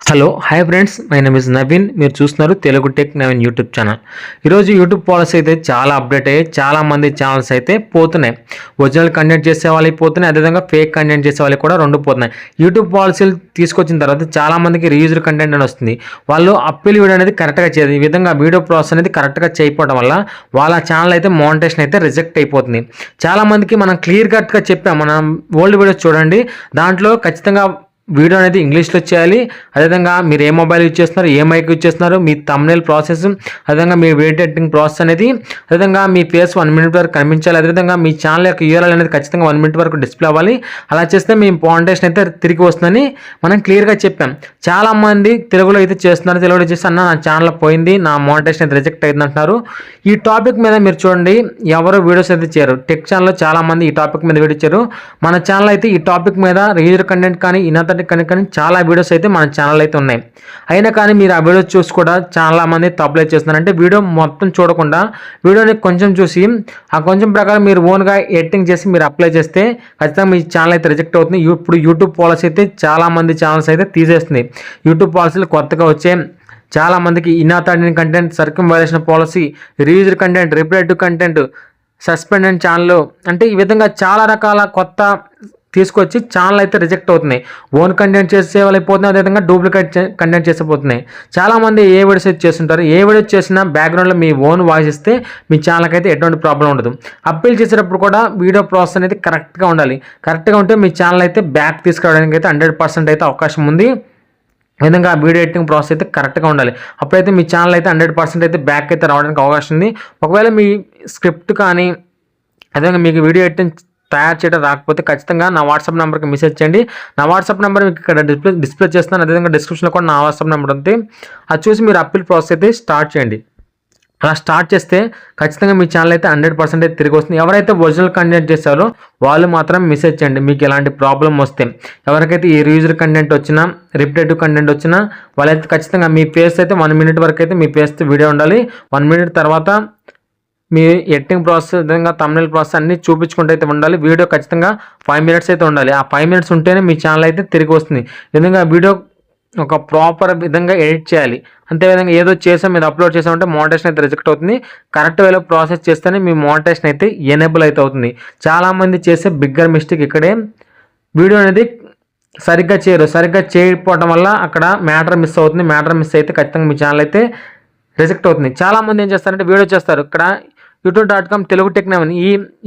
Hello hi friends, my name is Naveen. మీరు చూస్తున్నారు Telugu tech Naveen YouTube channel. ఈరోజు యూట్యూబ్ పాలసీ అయితే చాలా అప్డేట్ అయ్యాయి. చాలామంది ఛానల్స్ అయితే పోతున్నాయి. ఒరిజినల్ కంటెంట్ చేసే వాళ్ళకి పోతున్నాయి, అదేవిధంగా ఫేక్ కంటెంట్ చేసే వాళ్ళకి కూడా రెండు పోతున్నాయి. యూట్యూబ్ పాలసీలు తీసుకొచ్చిన తర్వాత చాలామందికి రీయూజ్డ్ కంటెంట్ అని వస్తుంది. వాళ్ళు అప్పీల్ వీడియో అనేది కరెక్ట్గా చేయదు. ఈ విధంగా వీడియో ప్రాసెస్ అనేది కరెక్ట్గా చేయకపోవడం వల్ల వాళ్ళ ఛానల్ అయితే మోనిటైజేషన్ అయితే రిజెక్ట్ అయిపోతుంది. చాలామందికి మనం క్లియర్ కట్గా చెప్పాం. మనం ఓల్డ్ వీడియోస్ చూడండి, దాంట్లో ఖచ్చితంగా వీడియో అనేది ఇంగ్లీష్లో చేయాలి. అదేవిధంగా మీరు ఏ మొబైల్ యూజ్ చేస్తున్నారు, ఏ మైక్ యూజ్ చేస్తున్నారు, మీ థంబ్నెయిల్ ప్రాసెస్, అదేవిధంగా మీ వీడియో ఎడిటింగ్ ప్రాసెస్ అనేది, అదేవిధంగా మీ ఫేస్ 1 మినిట్ వరకు కనిపించాలి. అదేవిధంగా మీ ఛానల్ యొక్క యూఆర్ఎల్ అనేది ఖచ్చితంగా 1 మినిట్ వరకు డిస్ప్లే అవ్వాలి. అలా చేస్తే మీ మోనిటైజేషన్ అయితే తిరిగి వస్తుందని మనం క్లియర్గా చెప్పాం. చాలామంది తెలుగులో అయితే చేస్తున్నారు. తెలుగులో చేస్తే అన్న నా ఛానల్ పోయింది, నా మోనిటైజేషన్ అయితే రిజెక్ట్ అయింది అంటున్నారు. ఈ టాపిక్ మీద మీరు చూడండి, ఎవరు వీడియోస్ అయితే చేయరు. టెక్ ఛానల్లో చాలామంది ఈ టాపిక్ మీద వీడియో ఇచ్చారు. మన ఛానల్ అయితే ఈ టాపిక్ మీద రీజర్ కంటెంట్ కానీ కానీ చాలా వీడియోస్ అయితే మన ఛానల్ అయితే ఉన్నాయి. అయినా కానీ మీరు ఆ వీడియోస్ చూసి కూడా చాలామంది తప్పులు చేస్తున్నారు. అంటే వీడియో మొత్తం చూడకుండా వీడియోని కొంచెం చూసి ఆ కొంచెం ప్రకారం మీరు ఓన్గా ఎడిటింగ్ చేసి మీరు అప్లై చేస్తే ఖచ్చితంగా మీ ఛానల్ అయితే రిజెక్ట్ అవుతుంది. ఇప్పుడు యూట్యూబ్ పాలసీ అయితే చాలామంది ఛానల్స్ అయితే తీసేస్తుంది. యూట్యూబ్ పాలసీలు కొత్తగా వచ్చే చాలామందికి inauthentic content, circle violation policy, reused content, repeated content, suspended channel, అంటే ఈ విధంగా చాలా రకాల కొత్త తీసుకొచ్చి ఛానల్ అయితే రిజెక్ట్ అవుతున్నాయి. ఓన్ కంటెంట్ చేసే వాళ్ళు అయిపోతున్నాయి, అదేవిధంగా డూప్లికేట్ కంటెంట్ చేసిపోతున్నాయి. చాలామంది ఏ వీడియోస్ అయితే చేస్తుంటారు, ఏ వీడియోస్ చేసినా బ్యాక్గ్రౌండ్లో మీ ఓన్ వాయిస్ ఇస్తే మీ ఛానల్కి అయితే ఎటువంటి ప్రాబ్లం ఉండదు. అప్పీల్ చేసేటప్పుడు కూడా వీడియో ప్రాసెస్ అనేది కరెక్ట్గా ఉండాలి. కరెక్ట్గా ఉంటే మీ ఛానల్ అయితే బ్యాక్ తీసుకురావడానికి అయితే 100% అయితే అవకాశం ఉంది. విధంగా వీడియో ఎడిటింగ్ ప్రాసెస్ అయితే కరెక్ట్గా ఉండాలి. అప్పుడైతే మీ ఛానల్ అయితే 100% అయితే బ్యాక్ అయితే రావడానికి అవకాశం ఉంది. ఒకవేళ మీ స్క్రిప్ట్ కానీ అదేవిధంగా మీకు వీడియో ఎడిటింగ్ తయారు చేయడం రాకపోతే ఖచ్చితంగా నా వాట్సాప్ నెంబర్కి మెసేజ్ చేయండి. నా వాట్సాప్ నెంబర్ మీకు ఇక్కడ డిస్ప్లే చేస్తాను. అదేవిధంగా డిస్క్రిప్షన్లో కూడా నా వాట్సాప్ నెంబర్ ఉంది. అది చూసి మీరు అప్పీల్ ప్రాసెస్ అయితే స్టార్ట్ చేయండి. అలా స్టార్ట్ చేస్తే ఖచ్చితంగా మీ ఛానల్ అయితే 100% అయితే తిరిగి వస్తుంది. ఎవరైతే ఒరిజినల్ కంటెంట్ చేస్తారో వాళ్ళు మాత్రం మెసేజ్ చేయండి మీకు ఎలాంటి ప్రాబ్లం వస్తే. ఎవరికైతే ఈ రీయూజ్డ్ కంటెంట్ వచ్చినా, రిపిటేటివ్ కంటెంట్ వచ్చినా వాళ్ళైతే ఖచ్చితంగా మీ ఫేస్ అయితే 1 మినిట్ వరకు అయితే మీ ఫేస్తో వీడియో ఉండాలి. 1 మినిట్ తర్వాత మీ ఎడిటింగ్ ప్రాసెస్, విధంగా థంబ్నెయిల్ ప్రాసెస్ అన్నీ చూపించుకుంటూ అయితే ఉండాలి. వీడియో ఖచ్చితంగా 5 మినిట్స్ అయితే ఉండాలి. ఆ 5 మినిట్స్ ఉంటేనే మీ ఛానల్ అయితే తిరిగి వస్తుంది. విధంగా వీడియో ఒక ప్రాపర్ విధంగా ఎడిట్ చేయాలి. అంతేవిధంగా ఏదో చేసాం మీరు అప్లోడ్ చేసామంటే మోనిటైజేషన్ అయితే రిజెక్ట్ అవుతుంది. కరెక్ట్ వేలో ప్రాసెస్ చేస్తేనే మీ మోనిటైజేషన్ అయితే ఎనేబుల్ అయితే అవుతుంది. చాలామంది చేసే బిగ్గర్ మిస్టేక్ ఇక్కడే, వీడియో అనేది సరిగ్గా చేయరు. సరిగ్గా చేయకపోవడం వల్ల అక్కడ మ్యాటర్ మిస్ అవుతుంది. మ్యాటర్ మిస్ అయితే ఖచ్చితంగా మీ ఛానల్ అయితే రిజెక్ట్ అవుతుంది. చాలామంది ఏం చేస్తారంటే వీడియో చేస్తారు, ఇక్కడ youtube.com తెలుగు టెక్ నవీన్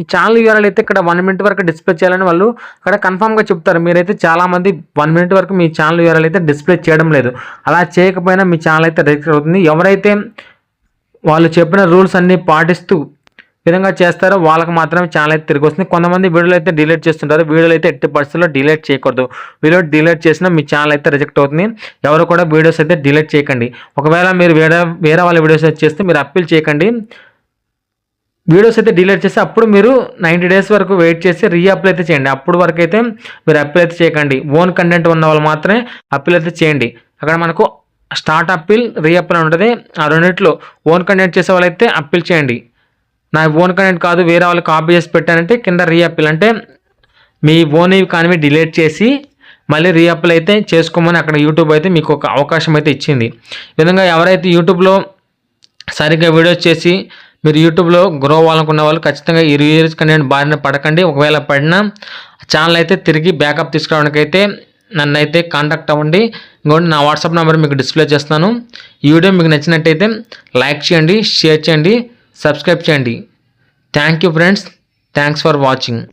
ఈ ఛానల్ యూఆర్ఎల్ అయితే ఇక్కడ 1 మినిట్ వరకు డిస్ప్లే చేయాలని వాళ్ళు అక్కడ కన్ఫామ్గా చెప్తారు. మీరైతే చాలామంది 1 మినిట్ వరకు మీ ఛానల్ యూఆర్ఎల్ అయితే డిస్ప్లే చేయడం లేదు. అలా చేయకపోయినా మీ ఛానల్ అయితే రిజెక్ట్ అవుతుంది. ఎవరైతే వాళ్ళు చెప్పిన రూల్స్ అన్నీ పాటిస్తూ విధంగా చేస్తారో వాళ్ళకి మాత్రమే ఛానల్ అయితే తిరిగి వస్తుంది. కొంతమంది వీడియోలు అయితే డిలీట్ చేస్తుంటారు. వీడియోలు అయితే ఎట్టి పరిస్థితుల్లో డిలీట్ చేయకూడదు. వీడియో డిలీట్ చేసినా మీ ఛానల్ అయితే రిజెక్ట్ అవుతుంది. ఎవరు కూడా వీడియోస్ అయితే డిలీట్ చేయకండి. ఒకవేళ మీరు వేరే వాళ్ళ వీడియోస్ అయితే చేస్తే మీరు అప్పీల్ చేయకండి. వీడియోస్ అయితే డిలీట్ చేసి అప్పుడు మీరు 90 డేస్ వరకు వెయిట్ చేసి రీఅప్లై అయితే చేయండి. అప్పుడు వరకు అయితే మీరు అప్పీల్ అయితే చేయకండి. ఓన్ కంటెంట్ ఉన్న వాళ్ళు మాత్రమే అప్పీల్ అయితే చేయండి. అక్కడ మనకు స్టార్ట్ అప్పీల్, రీఅప్పీల్ ఉంటుంది. ఆ రెండింటిలో ఓన్ కంటెంట్ చేసే వాళ్ళైతే అప్పీల్ చేయండి. నా ఓన్ కంటెంట్ కాదు వేరే వాళ్ళు కాపీ చేసి పెట్టానంటే కింద రీఅప్పీల్, అంటే మీ ఓన్ కానీ డిలీట్ చేసి మళ్ళీ రీఅప్పీల్ అయితే చేసుకోమని అక్కడ యూట్యూబ్ అయితే మీకు ఒక అవకాశం అయితే ఇచ్చింది. ఈ విధంగా ఎవరైతే యూట్యూబ్లో సరిగ్గా వీడియోస్ చేసి మీరు యూట్యూబ్లో గ్రో అవ్వాలనుకున్న వాళ్ళు ఖచ్చితంగా ఈ రీయూజ్ కంటెంట్ బారిన పడకండి. ఒకవేళ పడినా ఛానల్ అయితే తిరిగి బ్యాకప్ తీసుకురావడానికి అయితే నన్ను అయితే కాంటాక్ట్ అవ్వండి. ఇంకోటి నా వాట్సాప్ నెంబర్ మీకు డిస్ప్లే చేస్తాను. ఈ వీడియో మీకు నచ్చినట్టయితే లైక్ చేయండి, షేర్ చేయండి, సబ్స్క్రైబ్ చేయండి. Thank you friends, thanks for watching.